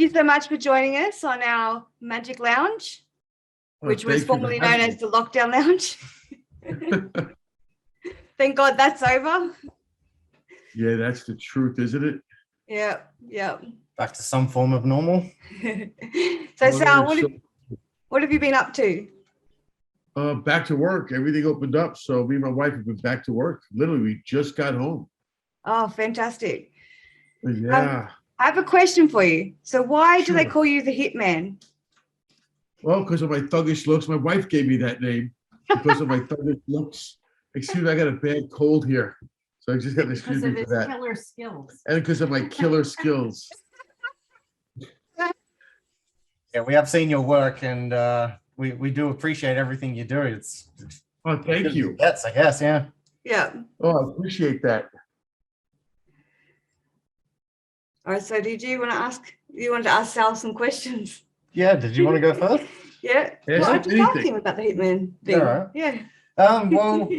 you so much for joining us on our Magic Lounge, which was formerly known as the Lockdown Lounge. Thank God that's over. Yeah, that's the truth, isn't it? Yeah, yeah. Back to some form of normal. So, Sal, what have you been up to? Back to work. Everything opened up. So me and my wife have been back to work. Literally, we just got home. Oh, fantastic. Yeah. I have a question for you. So why do they call you the Hitman? Well, because of my thuggish looks. My wife gave me that name because of my thuggish looks. Excuse me, I got a bad cold here. So I just got to excuse me for that. Killer skills. And because of my killer skills. Yeah, we have seen your work, and we do appreciate everything you do. It's thank you. Yes, I guess, yeah. Yeah. Oh, I appreciate that. All right. So did you want to ask? You wanted to ask Sal some questions? Yeah. Did you want to go first? Yeah. Well, I just asked him about the Hitman thing. Right. Yeah. Well,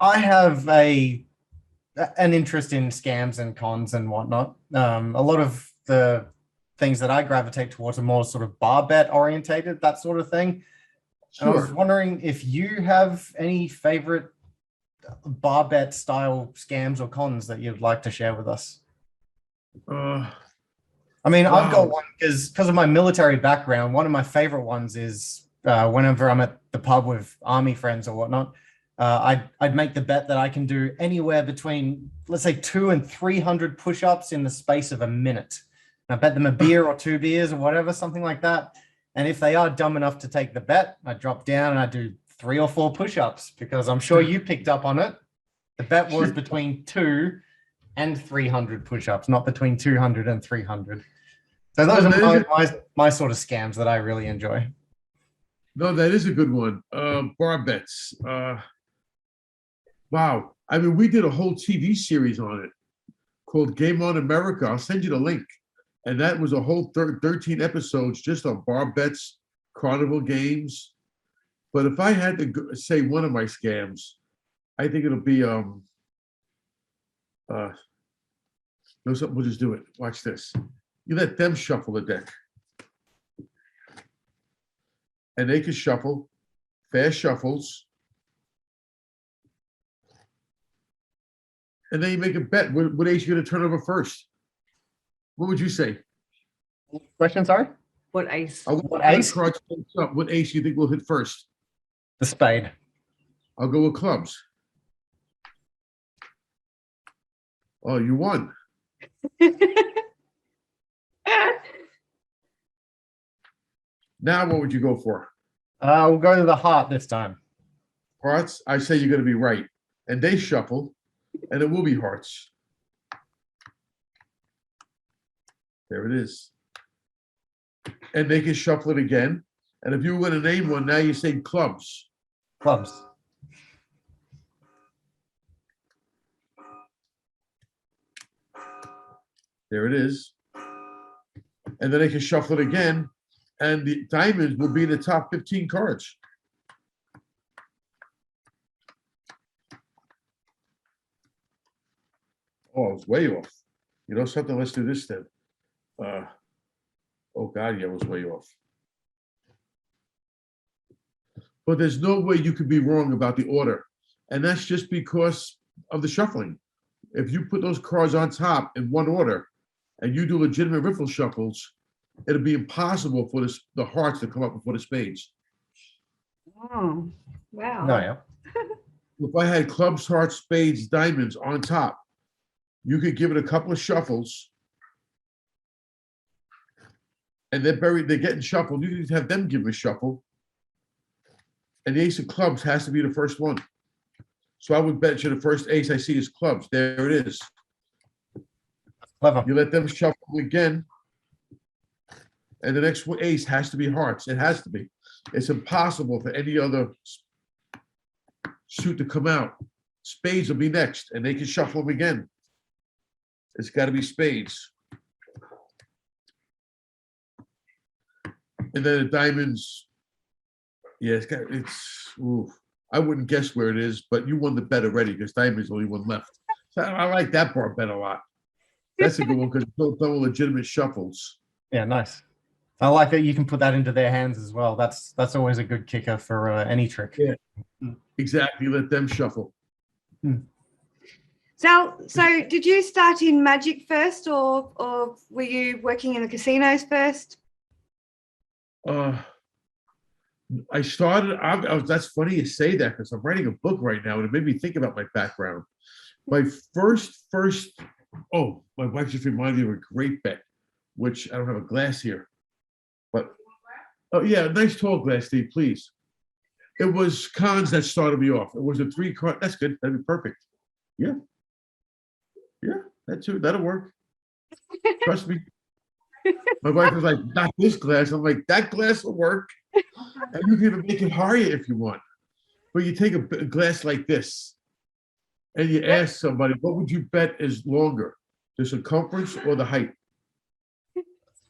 I have an interest in scams and cons and whatnot. A lot of the things that I gravitate towards are more sort of bar bet orientated, that sort of thing. Sure. I was wondering if you have any favorite bar bet style scams or cons that you'd like to share with us. I mean, wow. I've got one because of my military background. One of my favorite ones is whenever I'm at the pub with army friends or whatnot, I'd make the bet that I can do anywhere between, let's say, 200 and 300 push-ups in the space of a minute. And I bet them a beer or 2 beers or whatever, something like that. And if they are dumb enough to take the bet, I drop down and I do 3 or 4 push-ups because I'm sure you picked up on it. The bet was between 200 and 300 push-ups, not between 200 and 300. So those are my sort of scams that I really enjoy. No, that is a good one. Bar bets. Wow. I mean, we did a whole TV series on it called Game On America. I'll send you the link. And that was a whole 13 episodes just on bar bets, carnival games. But if I had to say one of my scams, I think it'll be no, something, we'll just do it. Watch this. You let them shuffle the deck. And they can shuffle, fast shuffles. And then you make a bet. What ace you going to turn over first? What would you say? Question, sorry? What ace? What ace? What ace do you think will hit first? The spade. I'll go with clubs. Oh, you won. Now, what would you go for? We'll go to the heart this time. Hearts? I say you're going to be right. And they shuffle, and it will be hearts. There it is. And they can shuffle it again. And if you were going to name one, now you say clubs. Clubs. There it is. And then they can shuffle it again. And the diamonds will be in the top 15 cards. Oh, it's way off. You know something? Let's do this then. Oh, God, yeah, it was way off. But there's no way you could be wrong about the order. And that's just because of the shuffling. If you put those cards on top in one order and you do legitimate riffle shuffles, it'll be impossible for the hearts to come up before the spades. Oh, wow. No, yeah. If I had clubs, hearts, spades, diamonds on top, you could give it a couple of shuffles and they're getting shuffled. You can have them give a shuffle. And the ace of clubs has to be the first one. So I would bet you the first ace I see is clubs. There it is. Clever. You let them shuffle again. And the next ace has to be hearts. It has to be. It's impossible for any other suit to come out. Spades will be next, and they can shuffle them again. It's got to be spades. And then the diamonds. Yeah, ooh, I wouldn't guess where it is, but you won the bet already because diamonds only one left. So I like that bar bet a lot. That's a good one because it's no legitimate shuffles. Yeah, nice. I like that you can put that into their hands as well. That's always a good kicker for any trick. Yeah. Exactly. Let them shuffle. So did you start in magic first, or were you working in the casinos first? I started. That's funny you say that because I'm writing a book right now, and it made me think about my background. My first. Oh, my wife just reminded me of a great bet, which I don't have a glass here, but oh yeah, a nice tall glass, Steve, please. It was cons that started me off. It was a 3 card. That's good. That'd be perfect. Yeah, that too. That'll work. Trust me. My wife was like, "Not this glass." I'm like, "That glass will work." And you can even make it higher if you want. But you take a glass like this and you ask somebody, what would you bet is longer, the circumference or the height?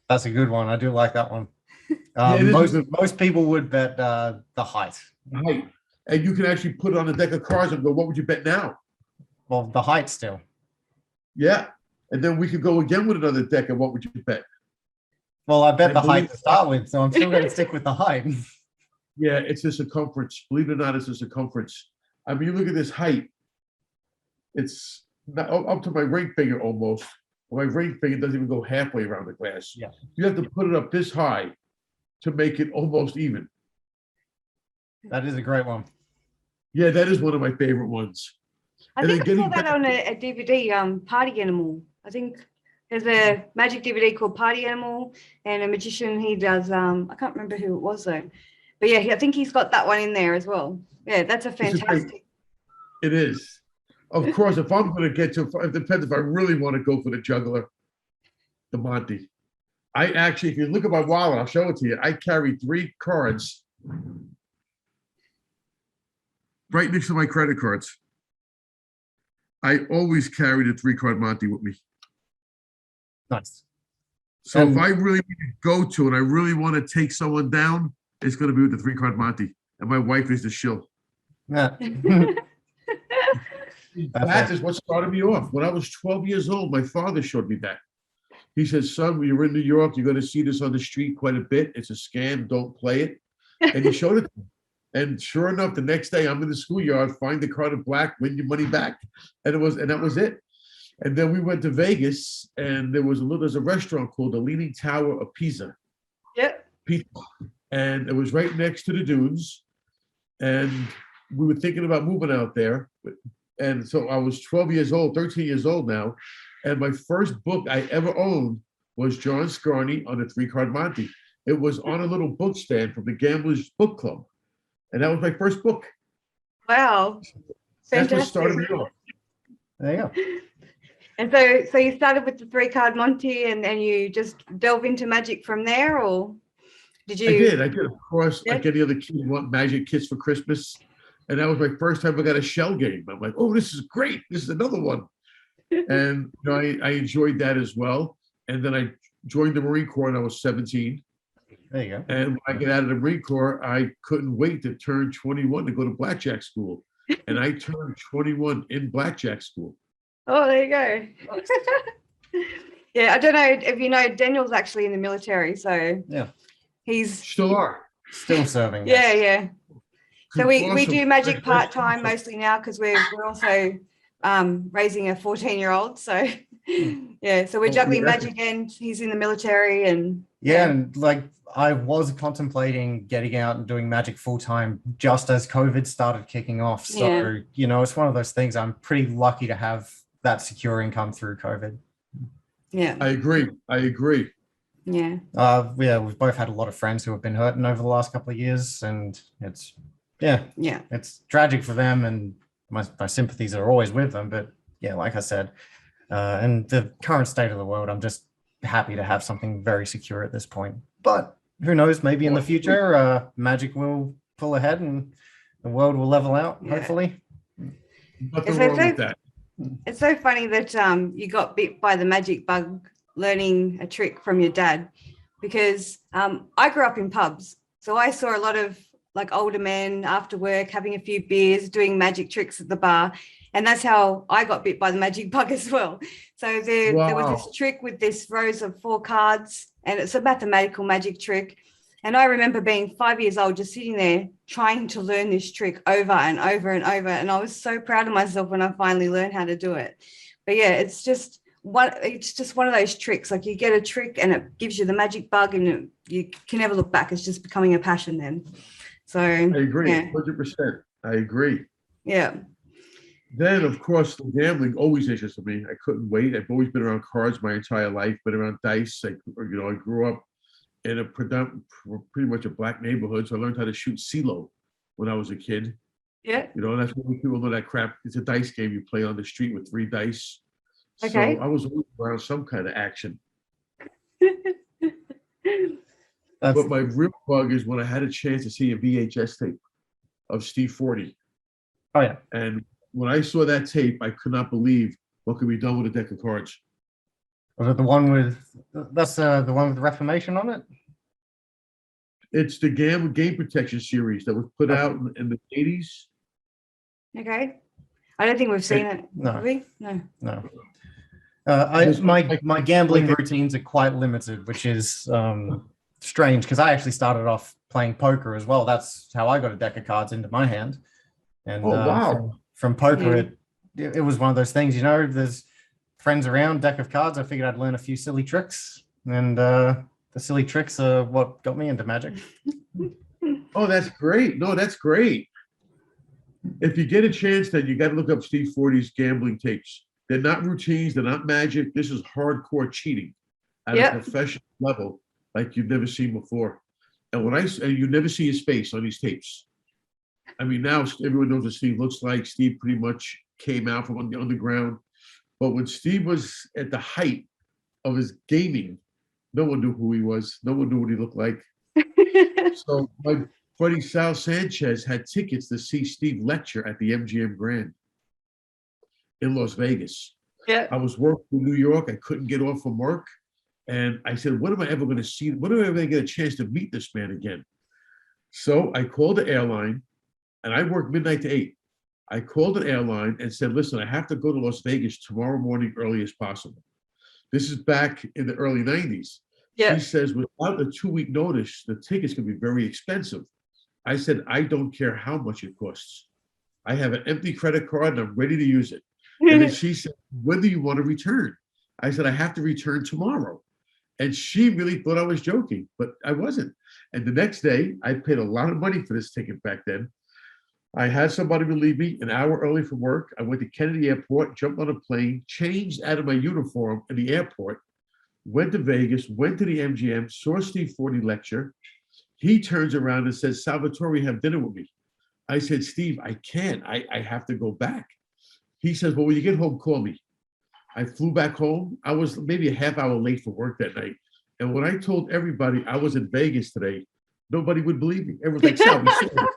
That's a good one. I do like that one. Yeah, Most people would bet the height. Height. And you can actually put it on a deck of cards and go, what would you bet now? Well, the height still. Yeah. And then we could go again with another deck and what would you bet? Well, I bet the height to start with, so I'm still going to stick with the height. Yeah, it's the circumference. Believe it or not, it's the circumference. I mean, you look at this height. It's not up to my ring finger almost. My ring finger doesn't even go halfway around the glass. Yeah. You have to put it up this high to make it almost even. That is a great one. Yeah, that is one of my favorite ones. I think I saw that on a DVD, Party Animal. I think there's a magic DVD called Party Animal, and a magician, he does, I can't remember who it was though. But yeah, I think he's got that one in there as well. Yeah, that's a fantastic. It is. Of course, if I'm going to get to, it depends if I really want to go for the juggler, the Monty. I actually, if you look at my wallet, I'll show it to you. I carry 3 cards right next to my credit cards. I always carry the 3-card Monty with me. Nice. So if I really need to go to and I really want to take someone down, it's going to be with the 3-card Monty. And my wife is the shill. Yeah. That is what started me off. When I was 12 years old, my father showed me that. He said, son, when you're in New York, you're going to see this on the street quite a bit. It's a scam. Don't play it. And he showed it to me. And sure enough, the next day I'm in the schoolyard, find the card of black, win your money back. And that was it. And then we went to Vegas, and there's a restaurant called the Leaning Tower of Pisa. Yep. And it was right next to the dunes. And we were thinking about moving out there. And so I was 13 years old now. And my first book I ever owned was John Scarney on the 3-card Monty. It was on a little book stand from the Gamblers Book Club. And that was my first book. Wow. That's what started me off. There you go. And so you started with the 3-card Monty, and then you just delve into magic from there, or did you? I did. Of course, like any other kid, want magic kits for Christmas. And that was my first time I got a shell game. I'm like, oh, this is great. This is another one. And I enjoyed that as well. And then I joined the Marine Corps when I was 17. There you go. And when I got out of the Marine Corps, I couldn't wait to turn 21 to go to blackjack school. And I turned 21 in blackjack school. Oh, there you go. Yeah, I don't know if you know, Daniel's actually in the military, so yeah, he's still serving. Yeah. So we Awesome. do magic part-time mostly now, because we're also raising a 14-year-old. So yeah, so we're juggling magic, and he's in the military, and and like I was contemplating getting out and doing magic full-time just as COVID started kicking off. So it's one of those things. I'm pretty lucky to have that secure income through COVID. Yeah, I agree. Yeah. We've both had a lot of friends who have been hurting over the last couple of years, and it's it's tragic for them, and my sympathies are always with them. But yeah, like I said, in the current state of the world, I'm just happy to have something very secure at this point. But who knows, maybe in the future, magic will pull ahead and the world will level out, hopefully. Nothing wrong with that. It's so funny that you got bit by the magic bug learning a trick from your dad, because I grew up in pubs. So I saw a lot of like older men after work having a few beers, doing magic tricks at the bar. And that's how I got bit by the magic bug as well. So there was this trick with this rows of 4 cards, and it's a mathematical magic trick. And I remember being 5 years old, just sitting there trying to learn this trick over and over and over. And I was so proud of myself when I finally learned how to do it. But yeah, it's just one of those tricks. Like you get a trick and it gives you the magic bug, and you can never look back. It's just becoming a passion then. So I agree, yeah. 100%. I agree. Yeah. Then, of course, the gambling always interested me. I couldn't wait. I've always been around cards my entire life, been around dice. I grew up in a pretty much a black neighborhood, so I learned how to shoot CeeLo when I was a kid. Yeah. That's when people know that crap. It's a dice game you play on the street with 3 dice. Okay. So I was always around some kind of action. That's But my real bug is when I had a chance to see a VHS tape of Steve Forte. oh yeah. And when I saw that tape, I could not believe what could be done with a deck of cards. Was it the one with the one with the Reformation on it? It's the game protection series that was put out in the 80s. Okay. I don't think we've seen it. No. Have we? No. No. Just My gambling like- routines are quite limited, which is strange because I actually started off playing poker as well. That's how I got a deck of cards into my hand. And Oh, wow. from poker, Yeah. it was one of those things, there's friends around, deck of cards. I figured I'd learn a few silly tricks, and the silly tricks are what got me into magic. Oh, that's great. No, that's great. If you get a chance, then you got to look up Steve Forte's gambling tapes. They're not routines. They're not magic. This is hardcore cheating at Yep. a professional level like you've never seen before. And you never see his face on these tapes. I mean, now everyone knows what Steve looks like. Steve pretty much came out from the underground. But when Steve was at the height of his gaming, no one knew who he was. No one knew what he looked like. So my buddy Sal Sanchez had tickets to see Steve lecture at the MGM Grand in Las Vegas. Yeah. I was working in New York. I couldn't get off from work. And I said, when am I ever going to see? When am I ever going to get a chance to meet this man again? So I called the airline, and I worked midnight to 8. I called an airline and said, listen, I have to go to Las Vegas tomorrow morning, early as possible. This is back in the early 90s. Yeah. She says, without a 2-week notice, the tickets can be very expensive. I said, I don't care how much it costs. I have an empty credit card and I'm ready to use it. And then she said, when do you want to return? I said, I have to return tomorrow. And she really thought I was joking, but I wasn't. And the next day, I paid a lot of money for this ticket back then. I had somebody relieve me an hour early from work. I went to Kennedy Airport, jumped on a plane, changed out of my uniform in the airport, went to Vegas, went to the MGM, saw Steve Forte lecture. He turns around and says, Salvatore, have dinner with me. I said, Steve, I can't. I have to go back. He says, well, when you get home, call me. I flew back home. I was maybe a half hour late for work that night. And when I told everybody I was in Vegas today, nobody would believe me. Everyone's like, Sal, we saw you.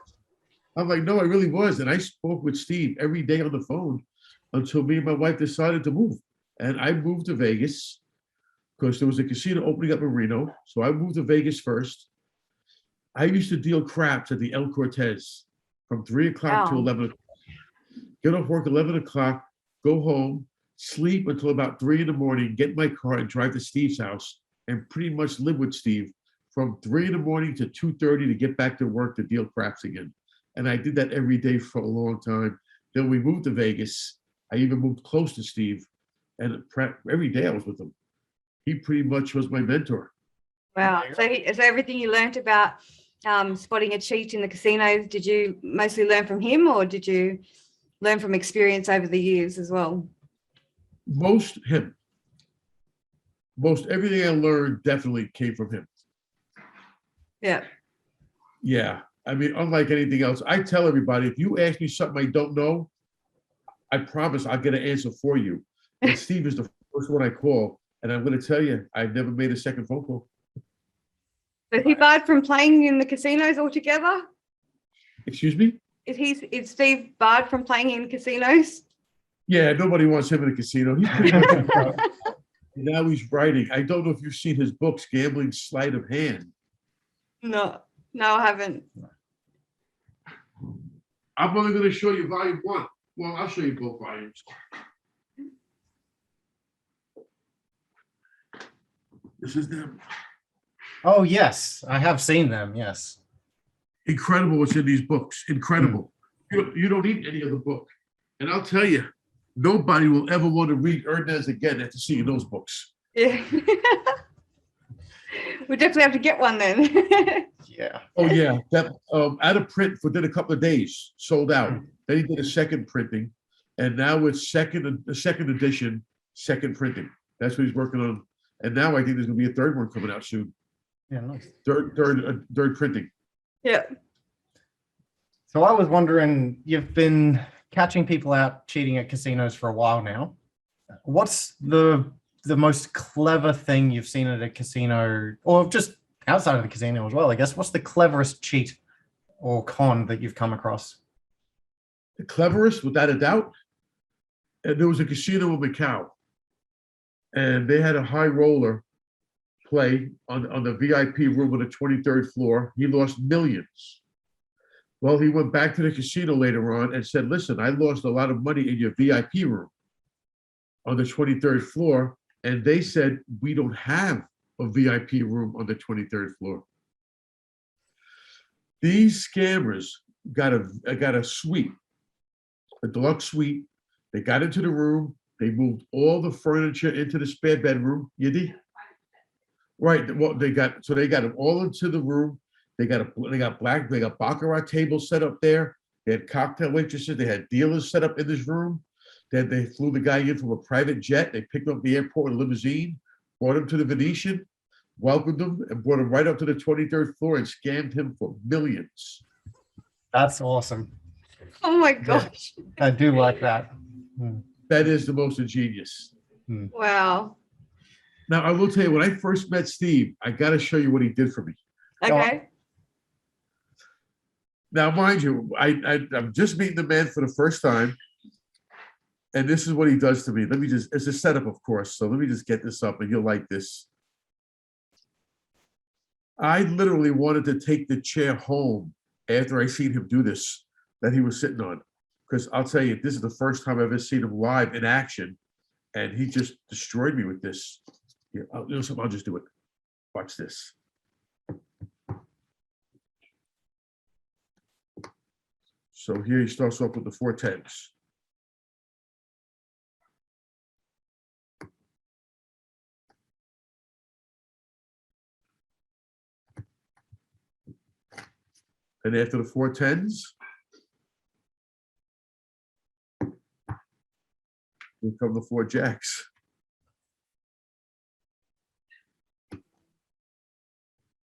I'm like, no, I really was. And I spoke with Steve every day on the phone until me and my wife decided to move. And I moved to Vegas because there was a casino opening up in Reno. So I moved to Vegas first. I used to deal craps at the El Cortez from 3 o'clock to Wow. 11 o'clock. Get off work 11 o'clock, go home, sleep until about 3 in the morning, get in my car and drive to Steve's house and pretty much live with Steve from 3 in the morning to 2:30 to get back to work to deal craps again. And I did that every day for a long time. Then we moved to Vegas. I even moved close to Steve, and every day I was with him. He pretty much was my mentor. Wow. So everything you learned about spotting a cheat in the casinos, did you mostly learn from him, or did you learn from experience over the years as well? Most him. Most everything I learned definitely came from him. Yeah. Yeah. I mean, unlike anything else, I tell everybody, if you ask me something I don't know, I promise I'll get an answer for you. And Steve is the first one I call. And I'm going to tell you, I've never made a second phone call. So is he barred from playing in the casinos altogether? Excuse me? Is Steve barred from playing in casinos? Yeah, nobody wants him in a casino. He's pretty much now he's writing. I don't know if you've seen his books, Gambling Sleight of Hand. No, I haven't. I'm only going to show you volume 1. Well, I'll show you both volumes. This is them. Oh, yes, I have seen them. Yes. Incredible what's in these books. Incredible. You don't need any other book. And I'll tell you, nobody will ever want to read Ernest again after seeing those books. Yeah. We definitely have to get one then. Yeah. Oh yeah, that out of print for did a couple of days, sold out. Then he did a second printing, and now it's the second edition, second printing. That's what he's working on. And now I think there's gonna be a third one coming out soon. Yeah, nice. Third printing. Yeah. So I was wondering, you've been catching people out cheating at casinos for a while now. What's the most clever thing you've seen at a casino, or just outside of the casino as well, I guess? What's the cleverest cheat or con that you've come across? The cleverest, without a doubt. And there was a casino in Macau, and they had a high roller play on the VIP room on the 23rd floor. He lost millions. Well, he went back to the casino later on and said, listen, I lost a lot of money in your VIP room on the 23rd floor. And they said, we don't have a VIP room on the 23rd floor. These scammers got a suite, a deluxe suite. They got into the room. They moved all the furniture into the spare bedroom. Yiddy? Right. Well, they got them all into the room. They got baccarat tables set up there. They had cocktail waitresses. They had dealers set up in this room. Then they flew the guy in from a private jet. They picked him up at the airport in a limousine, brought him to the Venetian, welcomed him, and brought him right up to the 23rd floor and scammed him for millions. That's awesome. Oh my gosh. I do like that. That is the most ingenious. Wow. Now, I will tell you, when I first met Steve, I got to show you what he did for me. Okay. Now, mind you, I'm just meeting the man for the first time. And this is what he does to me. It's a setup, of course. So let me just get this up and you'll like this. I literally wanted to take the chair home after I seen him do this that he was sitting on. Because I'll tell you, this is the first time I've ever seen him live in action. And he just destroyed me with this. Here, you know something, I'll just do it. Watch this. So here he starts off with the 410s. And after the 410s, here come the 4 jacks.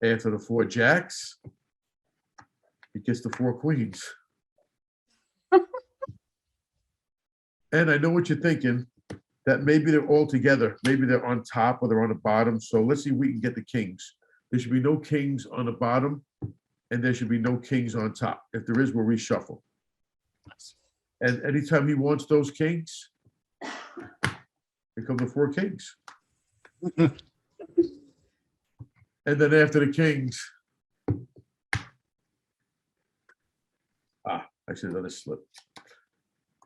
After the 4 jacks, he gets the 4 queens. And I know what you're thinking, that maybe they're all together. Maybe they're on top or they're on the bottom. So let's see if we can get the kings. There should be no kings on the bottom, and there should be no kings on top. If there is, we'll reshuffle. And anytime he wants those kings, here come the 4 kings. And then after the kings, I should have done a slip.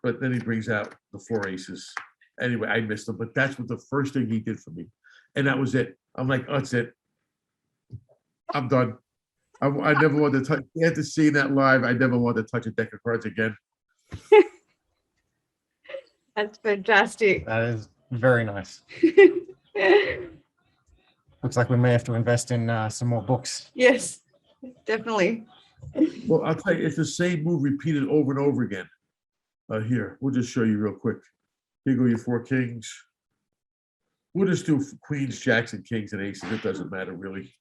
But then he brings out the 4 aces. Anyway, I missed him, but that's what the first thing he did for me. And that was it. I'm like, oh, that's it. I'm done. I never want to touch, after seeing that live, I never want to touch a deck of cards again. That's fantastic. That is very nice. Looks like we may have to invest in some more books. Yes, definitely. Well, I'll tell you, it's the same move repeated over and over again. Here, we'll just show you real quick. Here go your 4 kings. We'll just do queens, jacks, and kings and aces. It doesn't matter really.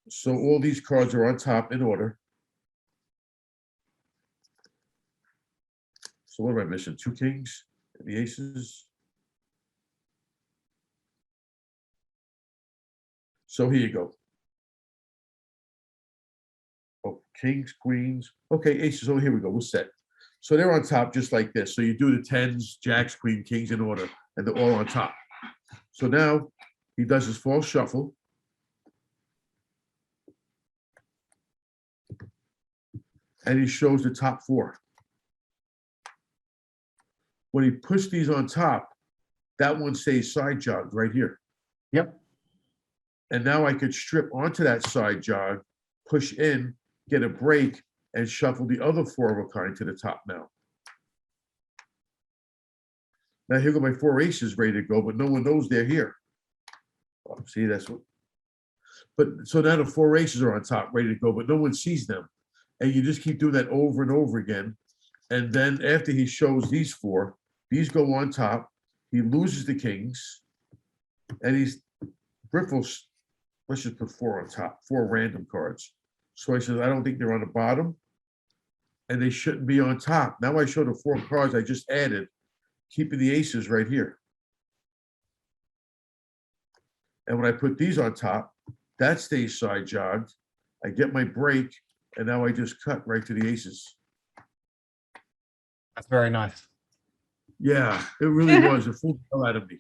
So all these cards are on top in order. So what am I missing? 2 kings and the aces. So here you go. Oh, kings, queens. Okay, aces. Oh, here we go. We're set. So they're on top just like this. So you do the 10s, jacks, queen, kings in order, and they're all on top. So now he does his false shuffle. And he shows the top 4. When he puts these on top, that one stays side jogged right here. Yep. And now I could strip onto that side jog, push in, get a break, and shuffle the other 4 of a kind to the top now. Now here go my 4 aces ready to go, but no one knows they're here. Oh, see, that's what. But so now the 4 aces are on top, ready to go, but no one sees them. And you just keep doing that over and over again. And then after he shows these 4, these go on top. He loses the kings, and he's riffles. Let's just put 4 on top, 4 random cards. So I said, I don't think they're on the bottom, and they shouldn't be on top. Now I show the 4 cards I just added, keeping the aces right here. And when I put these on top, that stays side jogged. I get my break, and now I just cut right to the aces. That's very nice. Yeah, it really was. It fooled the hell out of me.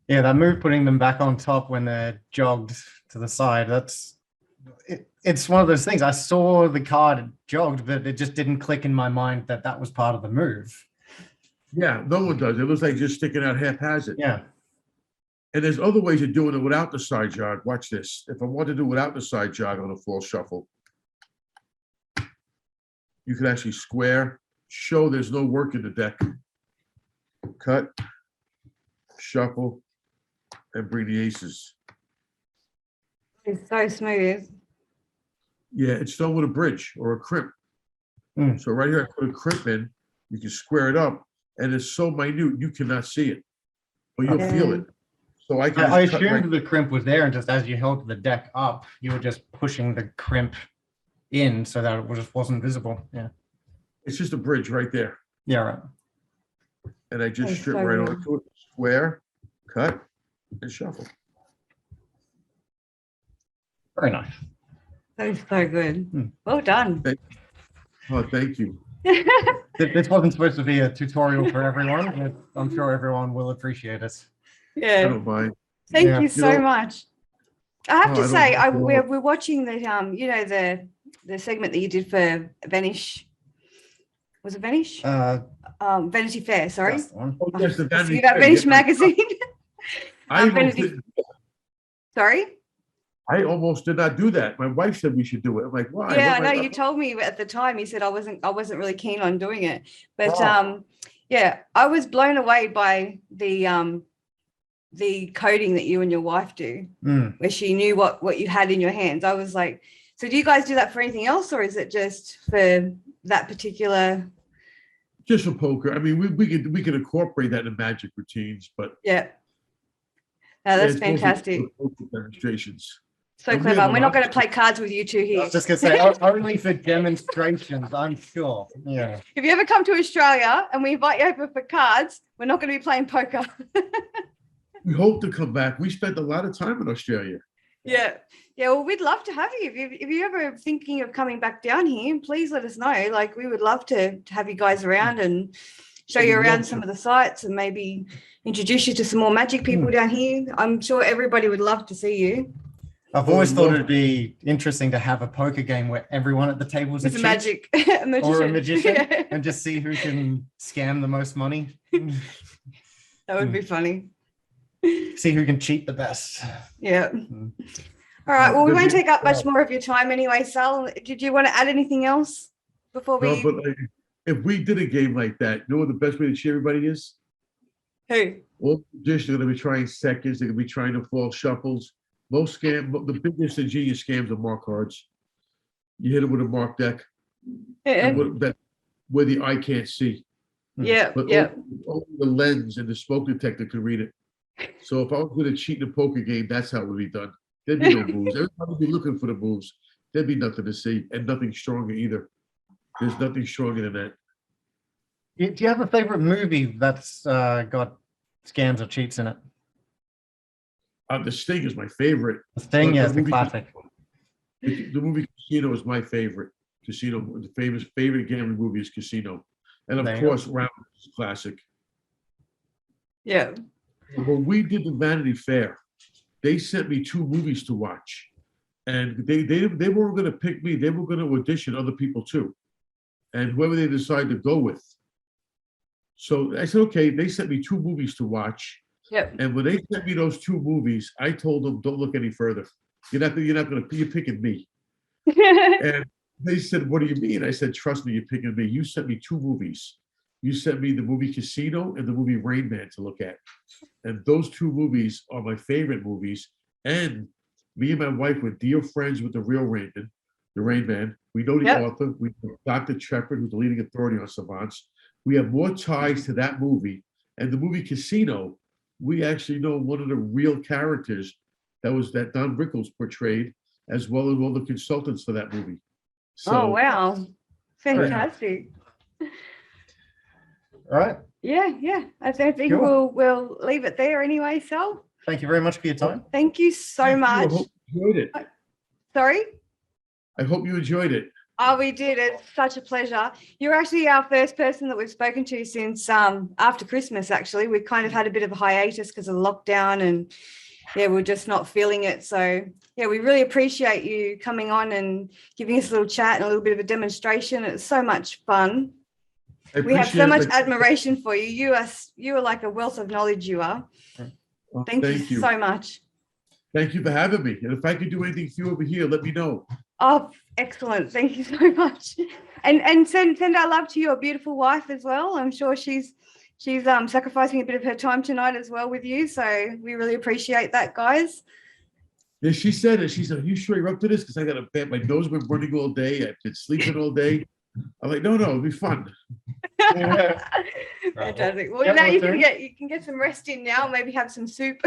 Yeah, that move putting them back on top when they're jogged to the side, it's one of those things. I saw the card jogged, but it just didn't click in my mind that that was part of the move. Yeah, no one does. It looks like just sticking out haphazard. Yeah. And there's other ways of doing it without the side jog. Watch this. If I want to do without the side jog on a full shuffle, you can actually square, show there's no work in the deck. Cut, shuffle, and bring the aces. It's so smooth. Yeah, it's done with a bridge or a crimp. So right here, I put a crimp in. You can square it up, and it's so minute you cannot see it, but you'll feel it. So I can. I just cut right- assumed the crimp was there, and just as you held the deck up, you were just pushing the crimp in so that it just wasn't visible. Yeah. It's just a bridge right there, Yeah, right. and I just That's strip so right good. onto it, square, cut, and shuffle. Very nice. So good. Well done. Oh, thank you. This wasn't supposed to be a tutorial for everyone, but I'm sure everyone will appreciate it. I Yeah. don't mind. Thank Yeah. you so know- much. I have Oh, to I don't say, mind at all. we're watching the the segment that you did for Vanish. Was it Vanish? Vanity Fair. Sorry. That's the one. Oh, yes, the See Vanity that Fair, Vanish yeah. magazine. I almost Vanity- didn't- Sorry. I almost did not do that. My wife said we should do it. I'm like, why? Yeah, I What know am I- you told me at the time. You said I wasn't really keen on doing it, but Oh. yeah, I was blown away by the coding that you and your wife do, where she knew what you had in your hands. I was like, so do you guys do that for anything else, or is it just for that particular? Just for poker. I mean, we could incorporate that in magic routines, but Yeah, no, that's it's mostly fantastic. for poker demonstrations. So and we clever. have a We're not lot going to of- play cards with you two I here. was just gonna say only for demonstrations, I'm sure. Yeah. If you ever come to Australia and we invite you over for cards, we're not going to be playing poker. We hope to come back. We spent a lot of time in Australia. Yeah. Yeah. Well, we'd love to have you. If you're ever thinking of coming back down here, please let us know. Like, we would love to have you guys around and show you We'd around love some to. of the sites and maybe introduce you to some more magic people down here. I'm sure everybody would love to see you. I've always thought it'd be interesting to have a poker game where everyone at the table is It's a cheat magic a magician. or a magician Yeah, and just see who can scam the most money. that would be funny. See who can cheat the best. Yeah. Mm. All right. Well, we Does won't it- take up much more of your time anyway, Sal. Did you want to add anything else before we? No, but like, if we did a game like that, you know what the best way to cheer everybody is? Who? All magicians are going to be trying seconds. They're going to be trying to fall shuffles. Most the biggest and genius scams are mark cards. You hit it with a mark deck, Yeah. where the eye can't see. Yeah. But Yeah. only the lens and the smoke detector can read it. So if I was going to cheat in a poker game, that's how it would be done. There'd be no moves. Everybody would be looking for the moves. There'd be nothing to see, and nothing stronger either. There's nothing stronger than that. Do you have a favorite movie that's got scams or cheats in it? The Sting is my favorite. The Sting, But yes, the movie- classic. The movie Casino is my favorite. Casino, the favorite gambling movie is Casino, and There of you go. course, Round is a classic. Yeah. When we did the Vanity Fair, they sent me 2 movies to watch, and they weren't going to pick me. They were going to audition other people too, and whoever they decide to go with. So I said, okay. They sent me 2 movies to watch, Yep. And when they sent me those 2 movies, I told them, don't look any further. You're picking me. And they said, what do you mean? I said, trust me, you're picking me. You sent me 2 movies. You sent me the movie Casino and the movie Rain Man to look at. And those 2 movies are my favorite movies. And me and my wife were dear friends with the real Rain Man, the Rain Man. We know the Yep. author. We know Dr. Shepard, who's the leading authority on savants. We have more ties to that movie. And the movie Casino, we actually know one of the real characters that Don Rickles portrayed, as well as all the consultants for that movie. So, Oh, wow. Fantastic. All right. Yeah. I think Cool. we'll leave it there anyway, Sal. Thank you very much for your time. Thank you so thank you. much. I hope you enjoyed it. Sorry? I hope you enjoyed it. Oh, we did. It's such a pleasure. You're actually our first person that we've spoken to since after Christmas, actually. We kind of had a bit of a hiatus because of lockdown and yeah, we're just not feeling it. So yeah, we really appreciate you coming on and giving us a little chat and a little bit of a demonstration. It's so much fun. We have so much admiration for you. You are like a wealth of knowledge, you are. Oh, Thank you so much. Thank you for having me. And if I could do anything for you over here, let me know. Oh, excellent. Thank you so much. And send our love to your beautiful wife as well. I'm sure she's sacrificing a bit of her time tonight as well with you. So we really appreciate that, guys. Yeah, she said it. She said, are you sure you're up to this? Because I got a bad, my nose has been running all day. I've been sleeping all day. I'm like, no, it'll be fun. Fantastic. Well, now you can get some rest in now, maybe have some soup.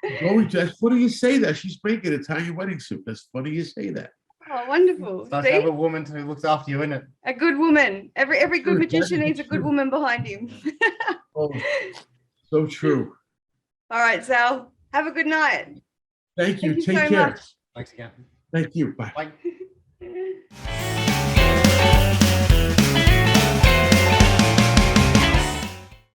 That's funny you say that. She's making Italian wedding soup. That's funny you say that. Oh, wonderful. Nice to have a woman who looks after you, isn't it? A good woman. Every good True, magician that is needs a good true. woman behind him. Oh, so true. All right, Sal. Have a good night. Thank you. Thank you Take so care. much. Thanks again. Thank you. Bye. Bye.